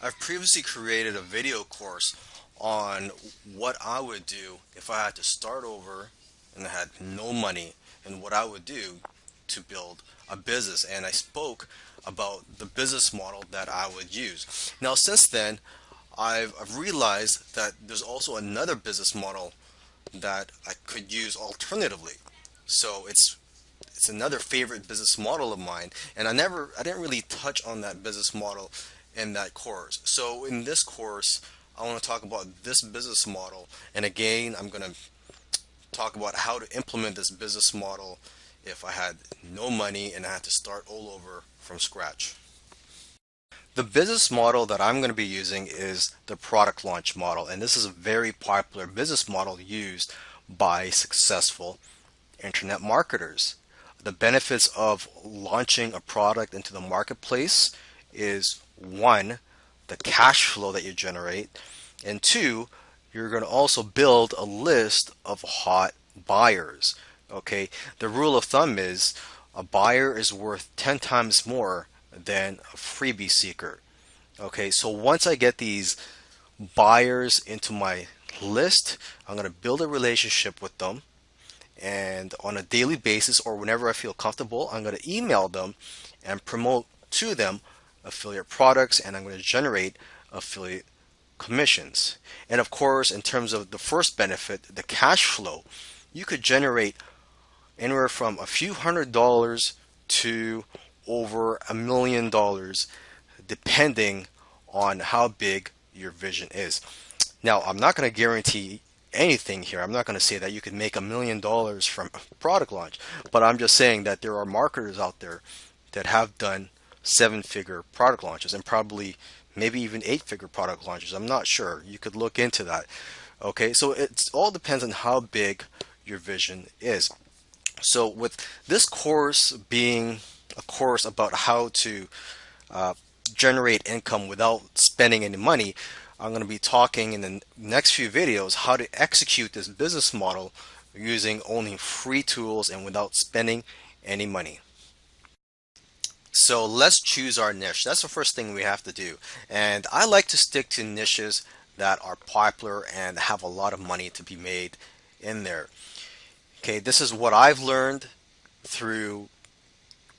I've previously created a video course on what I would do if I had to start over and I had no money and what I would do to build a business. And I spoke about the business model that I would use. Now, since then, I've realized that there's also another business model that I could use alternatively. So it's another favorite business model of mine, and I didn't really touch on that business model in that course. So in this course, I want to talk about this business model, and again, I'm going to talk about how to implement this business model if I had no money and I had to start all over from scratch. The business model that I'm going to be using is the product launch model, and this is a very popular business model used by successful internet marketers. The benefits of launching a product into the marketplace is one, the cash flow that you generate, and two, you're going to also build a list of hot buyers. Okay, the rule of thumb is a buyer is worth 10 times more than a freebie seeker. Okay, so once I get these buyers into my list, I'm going to build a relationship with them, and on a daily basis or whenever I feel comfortable, I'm going to email them and promote to them affiliate products, and I'm going to generate affiliate commissions. And of course, in terms of the first benefit, the cash flow, you could generate anywhere from a few $100s to over $1 million depending on how big your vision is. Now, I'm not going to guarantee anything here. I'm not going to say that you could make $1 million from a product launch, but I'm just saying that there are marketers out there that have done seven-figure product launches and probably maybe even eight-figure product launches. I'm not sure. You could look into that. Okay, so it all depends on how big your vision is. So with this course being a course about how to uh, generate income without spending any money, I'm going to be talking in the next few videos how to execute this business model using only free tools and without spending any money. So let's choose our niche. That's the first thing we have to do. And I like to stick to niches that are popular and have a lot of money to be made in there. Okay, this is what I've learned through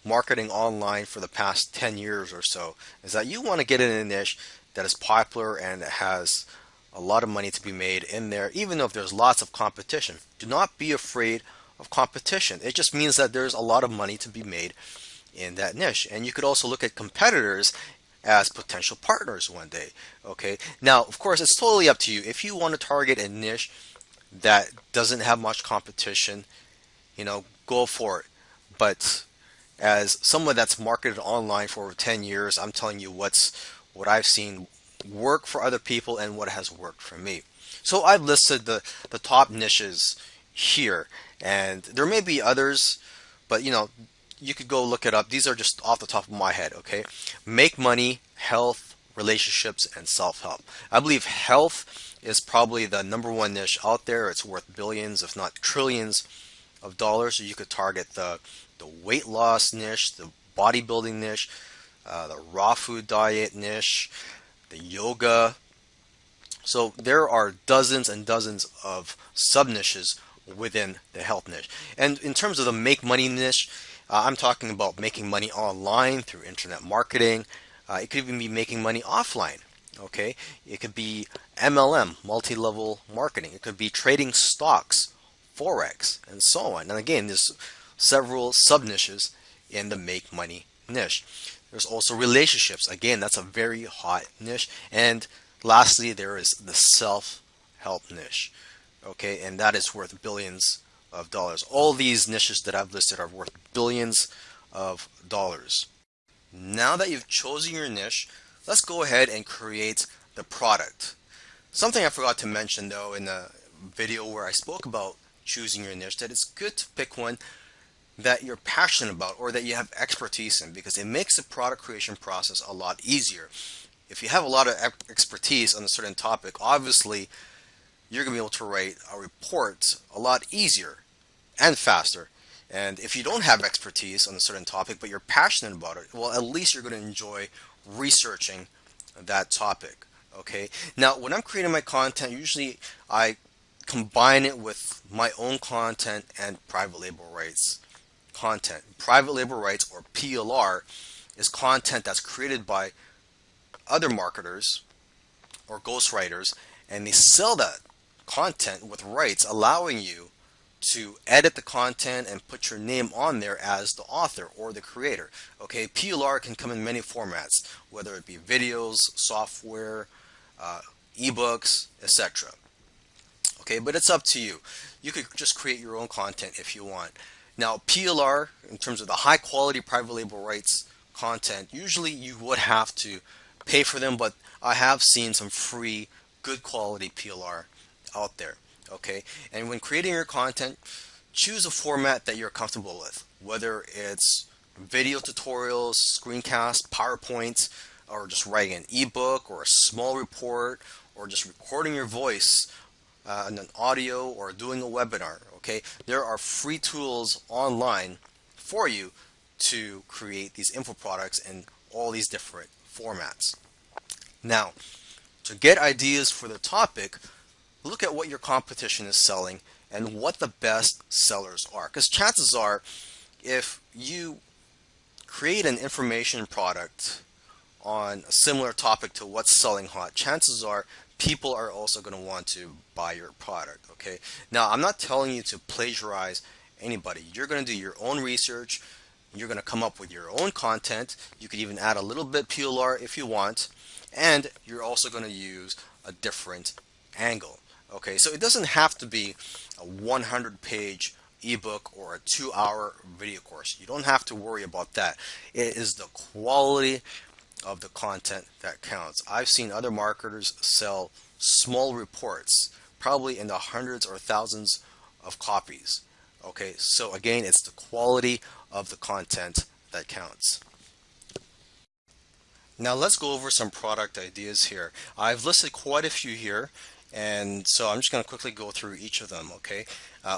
marketing online for the past 10 years or so, is that you want to get in a niche that is popular and has a lot of money to be made in there, even though if there's lots of competition. Do not be afraid of competition. It just means that there's a lot of money to be made in that niche. And you could also look at competitors as potential partners one day. Okay. Now, of course, it's totally up to you. If you want to target a niche that doesn't have much competition, go for it. But as someone that's marketed online for over 10 years, I'm telling you what I've seen work for other people and what has worked for me. So I've listed the top niches here, and there may be others, but you could go look it up. These are just off the top of my head, okay? Make money, health, relationships, and self-help. I believe health is probably the number one niche out there. It's worth billions, if not trillions of dollars. So you could target the weight loss niche, the bodybuilding niche, the raw food diet niche, the yoga. So there are dozens and dozens of sub niches within the health niche. And in terms of the make money niche, I'm talking about making money online through internet marketing. It could even be making money offline. Okay, it could be MLM, multi-level marketing. It could be trading stocks, forex, and so on. And again, there's several sub niches in the make money niche. There's also relationships. Again, that's a very hot niche. And lastly, there is the self-help niche. Okay, and that is worth billions of dollars. All these niches that I've listed are worth billions of dollars. Now that you've chosen your niche, let's go ahead and create the product. Something I forgot to mention though in the video where I spoke about choosing your niche, that it's good to pick one that you're passionate about or that you have expertise in, because it makes the product creation process a lot easier. If you have a lot of expertise on a certain topic, obviously you're going to be able to write a report a lot easier and faster. And if you don't have expertise on a certain topic but you're passionate about it, well, at least you're going to enjoy researching that topic. Okay. Now, when I'm creating my content, usually I combine it with my own content and private label rights content. Private label rights, or PLR, is content that's created by other marketers or ghostwriters, and they sell that content with rights, allowing you to edit the content and put your name on there as the author or the creator. Okay, PLR can come in many formats, whether it be videos, software, uh, ebooks, etc. Okay, but it's up to you. You could just create your own content if you want. Now, PLR, in terms of the high quality private label rights content, usually you would have to pay for them, but I have seen some free, good quality PLR out there. Okay, and when creating your content, choose a format that you're comfortable with, whether it's video tutorials, screencasts, PowerPoints, or just writing an ebook or a small report, or just recording your voice in an audio, or doing a webinar. Okay, there are free tools online for you to create these info products in all these different formats. Now, to get ideas for the topic, look at what your competition is selling and what the best sellers are. Because chances are, if you create an information product on a similar topic to what's selling hot, chances are people are also going to want to buy your product. Okay. Now, I'm not telling you to plagiarize anybody. You're going to do your own research. You're going to come up with your own content. You could even add a little bit PLR if you want, and you're also going to use a different angle. Okay, so it doesn't have to be a 100-page ebook or a 2-hour video course. You don't have to worry about that. It is the quality of the content that counts. I've seen other marketers sell small reports, probably in the hundreds or thousands of copies. Okay, so again, it's the quality of the content that counts. Now let's go over some product ideas here. I've listed quite a few here, and so I'm just going to quickly go through each of them. Okay,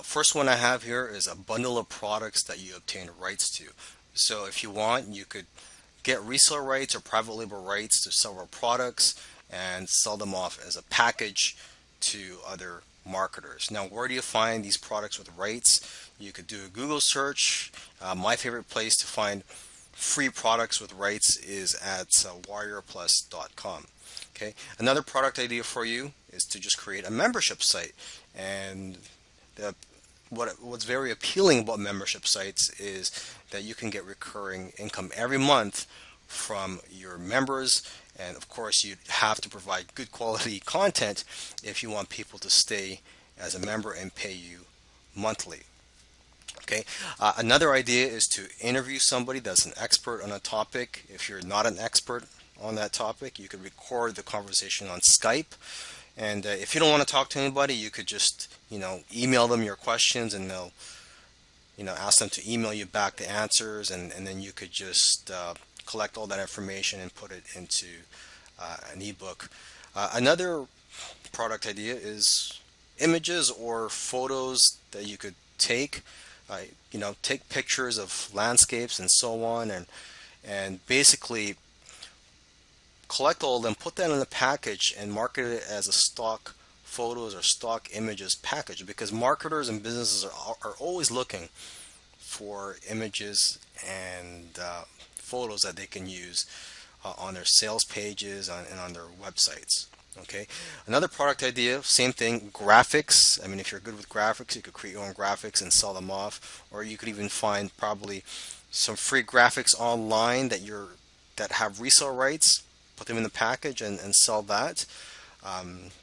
first one I have here is a bundle of products that you obtain rights to. So if you want, you could get reseller rights or private label rights to several products and sell them off as a package to other marketers. Now, where do you find these products with rights? You could do a Google search. My favorite place to find free products with rights is at warriorplus.com. Okay. Another product idea for you is to just create a membership site. And what's very appealing about membership sites is that you can get recurring income every month from your members. And of course, you have to provide good quality content if you want people to stay as a member and pay you monthly. Okay. Another idea is to interview somebody that's an expert on a topic. If you're not an expert on that topic, you could record the conversation on Skype. And if you don't want to talk to anybody, you could just, email them your questions, and they'll, ask them to email you back the answers, and then you could just collect all that information and put it into an ebook. Another product idea is images or photos that you could take. Take pictures of landscapes and so on, and basically collect all of them, put that in a package, and market it as a stock photos or stock images package, because marketers and businesses are always looking for images and photos that they can use on their sales pages and on their websites. Okay. Another product idea, same thing, graphics. I mean, if you're good with graphics, you could create your own graphics and sell them off, or you could even find probably some free graphics online that have resale rights. Put them in the package and sell that.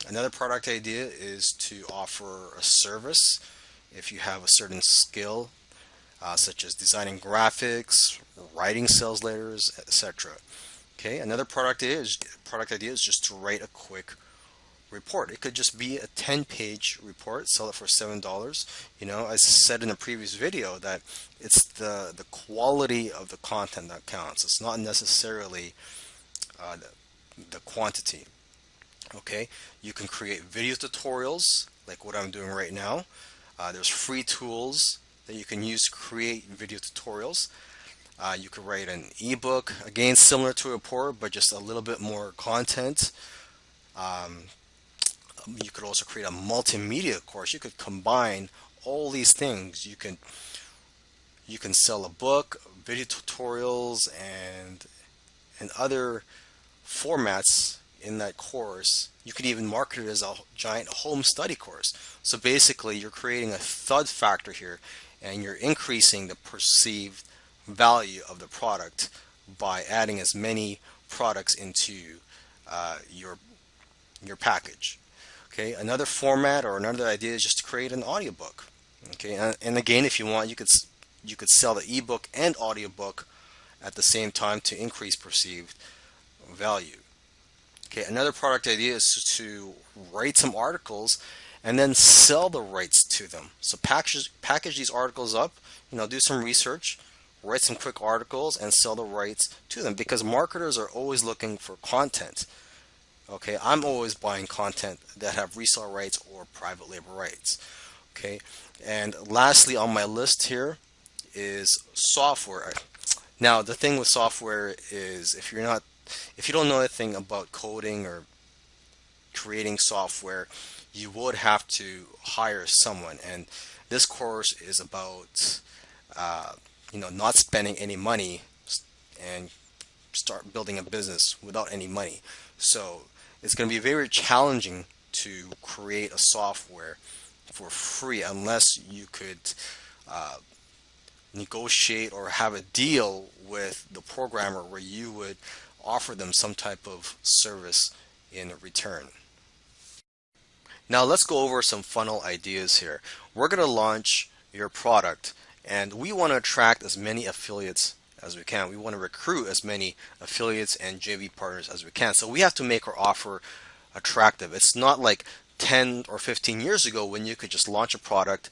Another product idea is to offer a service if you have a certain skill, such as designing graphics, writing sales letters, etc. Okay, another product idea is just to write a quick report. It could just be a 10-page report, sell it for $7. As I said in a previous video, that it's the quality of the content that counts. It's not necessarily the quantity. Okay, you can create video tutorials like what I'm doing right now. There's free tools that you can use to create video tutorials. You could write an ebook, again similar to a report, but just a little bit more content. Um, you could also create a multimedia course. You could combine all these things. You can sell a book, video tutorials, and other formats in that course. You could even market it as a giant home study course. So basically, you're creating a thud factor here, and you're increasing the perceived value of the product by adding as many products into your package. Okay, another format or another idea is just to create an audiobook. Okay, and again, if you want, you could sell the ebook and audiobook at the same time to increase perceived value. Okay, another product idea is to write some articles and then sell the rights to them. So package these articles up, do some research, write some quick articles and sell the rights to them because marketers are always looking for content. Okay, I'm always buying content that have resale rights or private label rights. Okay, and lastly on my list here is software. Now, the thing with software is if you don't know anything about coding or creating software, you would have to hire someone. And this course is about, not spending any money and start building a business without any money. So it's going to be very challenging to create a software for free unless you could uh, negotiate or have a deal with the programmer where you would offer them some type of service in return. Now let's go over some funnel ideas here. We're going to launch your product and we want to attract as many affiliates as we can. We want to recruit as many affiliates and JV partners as we can. So we have to make our offer attractive. It's not like 10 or 15 years ago when you could just launch a product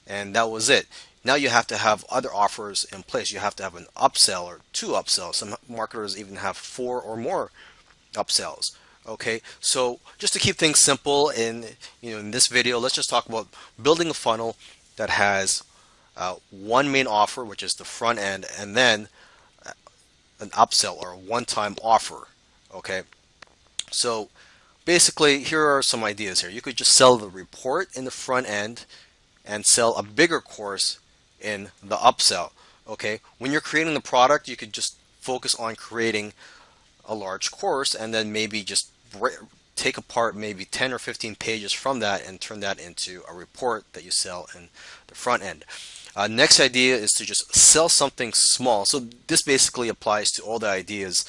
and that was it. Now you have to have other offers in place. You have to have an upsell or two upsells. Some marketers even have four or more upsells. Okay, so just to keep things simple in this video, let's just talk about building a funnel that has one main offer, which is the front end, and then an upsell or a one-time offer. Okay, so basically here are some ideas here. You could just sell the report in the front end and sell a bigger course in the upsell. Okay, when you're creating the product, you could just focus on creating a large course and then maybe just take apart maybe 10 or 15 pages from that and turn that into a report that you sell in the front end. Next idea is to just sell something small. So this basically applies to all the ideas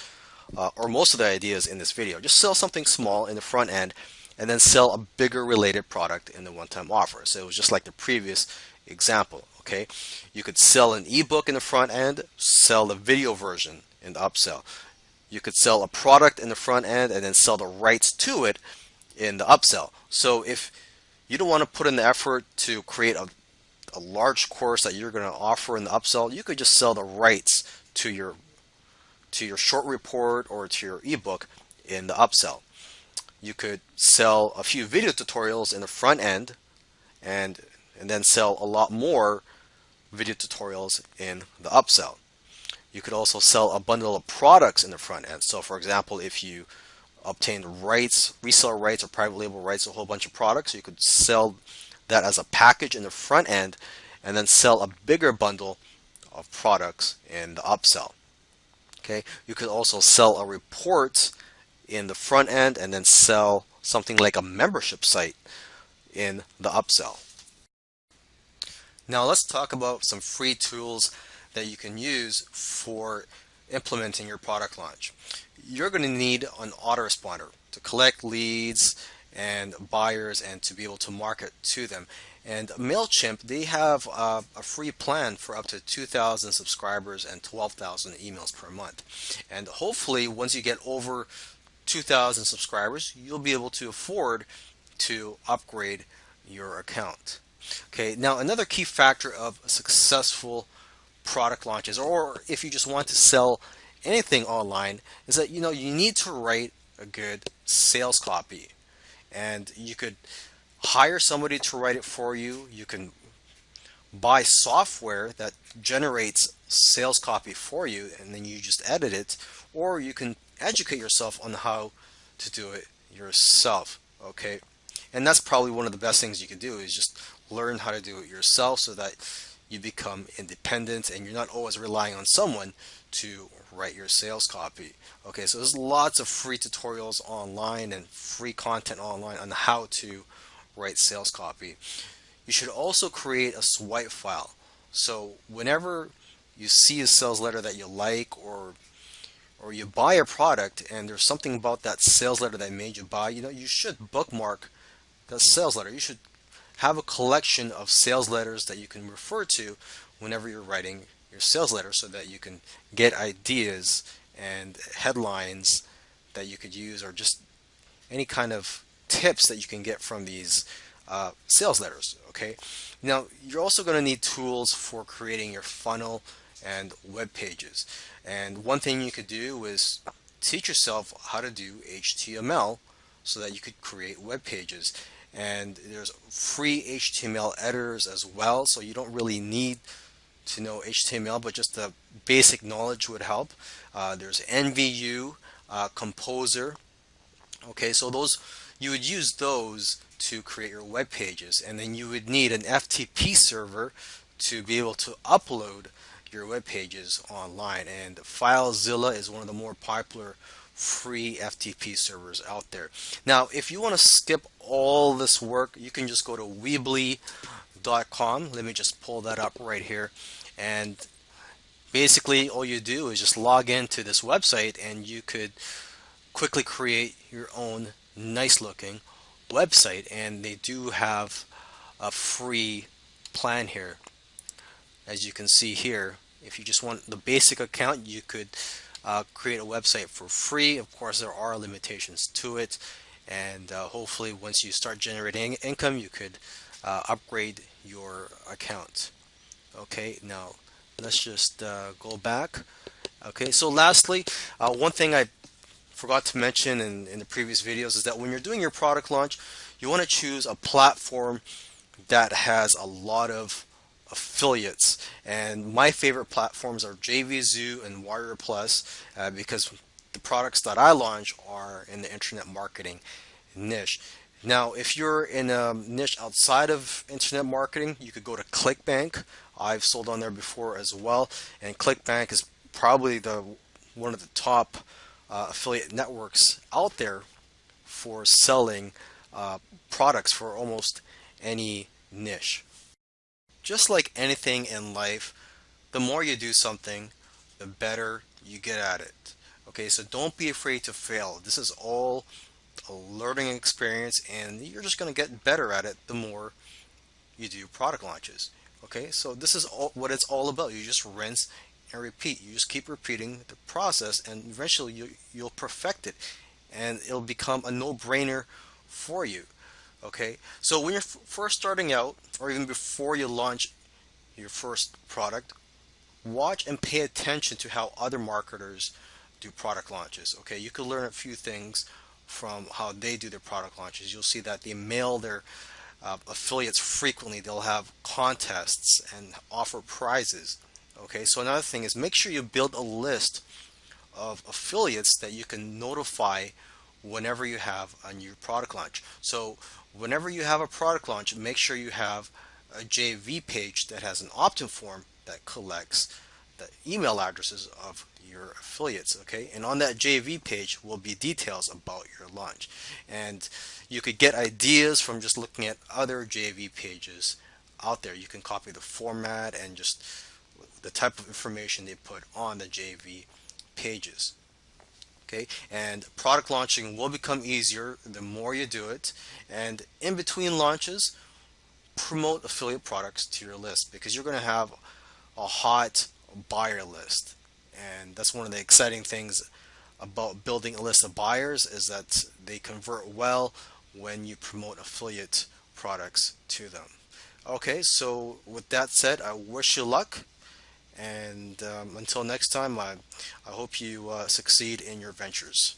or most of the ideas in this video. Just sell something small in the front end and then sell a bigger related product in the one-time offer. So it was just like the previous example. Okay, you could sell an ebook in the front end, sell the video version in the upsell. You could sell a product in the front end and then sell the rights to it in the upsell. So if you don't want to put in the effort to create a large course that you're going to offer in the upsell, you could just sell the rights to your short report or to your ebook in the upsell. You could sell a few video tutorials in the front end and then sell a lot more video tutorials in the upsell. You could also sell a bundle of products in the front end. So for example, if you obtained rights, reseller rights or private label rights, a whole bunch of products, you could sell that as a package in the front end and then sell a bigger bundle of products in the upsell. Okay, you could also sell a report in the front end and then sell something like a membership site in the upsell. Now let's talk about some free tools that you can use for implementing your product launch. You're going to need an autoresponder to collect leads and buyers and to be able to market to them. And MailChimp, they have a free plan for up to 2,000 subscribers and 12,000 emails per month. And hopefully once you get over 2,000 subscribers, you'll be able to afford to upgrade your account. Okay, now another key factor of successful product launches, or if you just want to sell anything online, is that you need to write a good sales copy. And you could hire somebody to write it for you. You can buy software that generates sales copy for you and then you just edit it, or you can educate yourself on how to do it yourself. Okay, and that's probably one of the best things you can do is just learn how to do it yourself so that you become independent and you're not always relying on someone to write your sales copy. Okay, so there's lots of free tutorials online and free content online on how to write sales copy. You should also create a swipe file. So whenever you see a sales letter that you like, or you buy a product and there's something about that sales letter that made you buy, you should bookmark the sales letter. You should have a collection of sales letters that you can refer to whenever you're writing your sales letter so that you can get ideas and headlines that you could use, or just any kind of tips that you can get from these sales letters. Okay, now you're also going to need tools for creating your funnel and web pages. And one thing you could do is teach yourself how to do HTML so that you could create web pages. And there's free HTML editors as well, so you don't really need to know HTML, but just the basic knowledge would help. There's NVU, Composer. Okay, so those, you would use those to create your web pages, and then you would need an FTP server to be able to upload your web pages online. And FileZilla is one of the more popular free FTP servers out there. Now, if you want to skip all this work, you can just go to Weebly.com. Let me just pull that up right here. And basically, all you do is just log into this website, and you could quickly create your own nice looking website. And they do have a free plan here. As you can see here, if you just want the basic account, you could create a website for free. Of course, there are limitations to it, and hopefully once you start generating income, you could upgrade your account. Okay, now let's just go back. Okay, so lastly, one thing I forgot to mention in the previous videos is that when you're doing your product launch, you want to choose a platform that has a lot of affiliates. And my favorite platforms are JVZoo and Warrior Plus, because the products that I launch are in the internet marketing niche. Now, if you're in a niche outside of internet marketing, you could go to ClickBank. I've sold on there before as well, and ClickBank is probably one of the top affiliate networks out there for selling products for almost any niche. Just like anything in life, the more you do something, the better you get at it. Okay, so don't be afraid to fail. This is all a learning experience, and you're just going to get better at it the more you do product launches. Okay, so this is what it's all about. You just rinse and repeat. You just keep repeating the process, and eventually you'll perfect it, and it'll become a no-brainer for you. Okay, so when you're first starting out, or even before you launch your first product, watch and pay attention to how other marketers do product launches. Okay, you could learn a few things from how they do their product launches. You'll see that they mail their affiliates frequently. They'll have contests and offer prizes. Okay, so another thing is make sure you build a list of affiliates that you can notify whenever you have a new product launch. So whenever you have a product launch, make sure you have a JV page that has an opt-in form that collects the email addresses of your affiliates. Okay, and on that JV page will be details about your launch, and you could get ideas from just looking at other JV pages out there. You can copy the format and just the type of information they put on the JV pages. Okay, and product launching will become easier the more you do it. And in between launches, promote affiliate products to your list, because you're going to have a hot buyer list. And that's one of the exciting things about building a list of buyers, is that they convert well when you promote affiliate products to them. Okay, so with that said, I wish you luck. And until next time, I hope you succeed in your ventures.